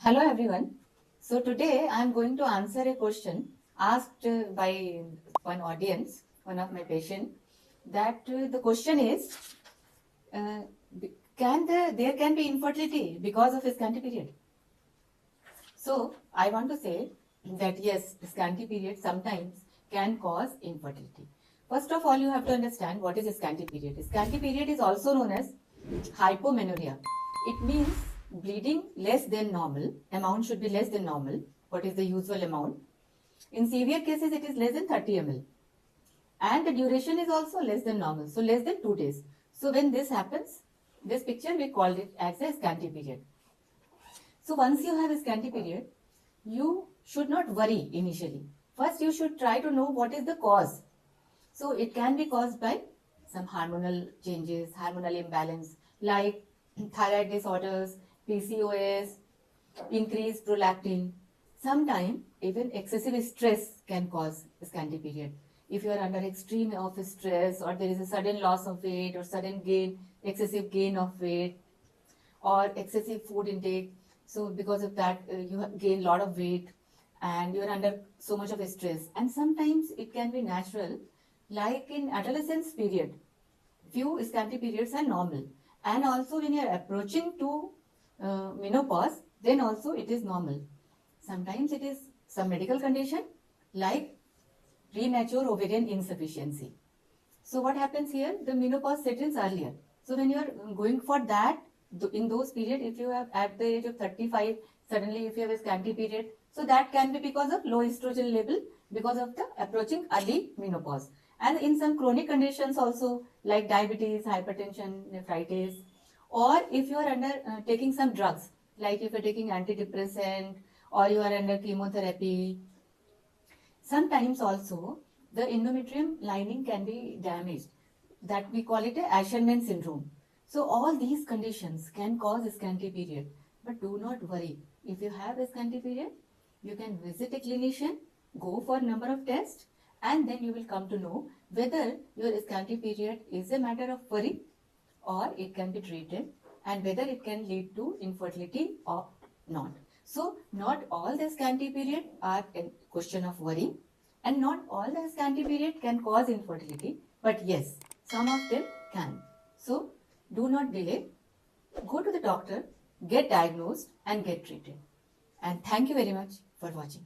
Hello everyone. So today I am going to answer a question asked by one audience, one of my patient. That the question is, uh, there can be infertility because of a scanty period? So I want to say that yes, scanty period sometimes can cause infertility. First of all, you have to understand what is a scanty period. Scanty period is also known as hypomenorrhea. It means bleeding less than normal. Amount should be less than normal. What is the usual amount? In severe cases, it is less than 30 ml. And the duration is also less than normal. So less than 2 days. So when this happens, this picture we called it as a scanty period. So once you have a scanty period, you should not worry initially. First, you should try to know what is the cause. So it can be caused by some hormonal changes, hormonal imbalance, like thyroid disorders, PCOS, increased prolactin. Sometimes even excessive stress can cause scanty period. If you are under extreme of stress, or there is a sudden loss of weight, or sudden gain, excessive gain of weight, or excessive food intake. So because of that, you gain a lot of weight and you're under so much of stress. And sometimes it can be natural, like in adolescence period. Few scanty periods are normal. And also when you're approaching to menopause, then also it is normal. Sometimes it is some medical condition like premature ovarian insufficiency. So what happens here? The menopause settles earlier. So when you are going for that, in those periods, if you have at the age of 35, suddenly if you have a scanty period, so that can be because of low estrogen level, because of the approaching early menopause. And in some chronic conditions also, like diabetes, hypertension, nephritis, or if you are under taking some drugs, like if you are taking antidepressant, or you are under chemotherapy. Sometimes also the endometrium lining can be damaged, that we call it a Asherman syndrome. So all these conditions can cause a scanty period. But do not worry. If you have a scanty period, you can visit a clinician, go for number of tests, and then you will come to know whether your scanty period is a matter of worry or it can be treated, and whether it can lead to infertility or not. So not all the scanty period are a question of worry, and not all the scanty period can cause infertility, but yes, some of them can. So do not delay. Go to the doctor, get diagnosed and get treated. And thank you very much for watching.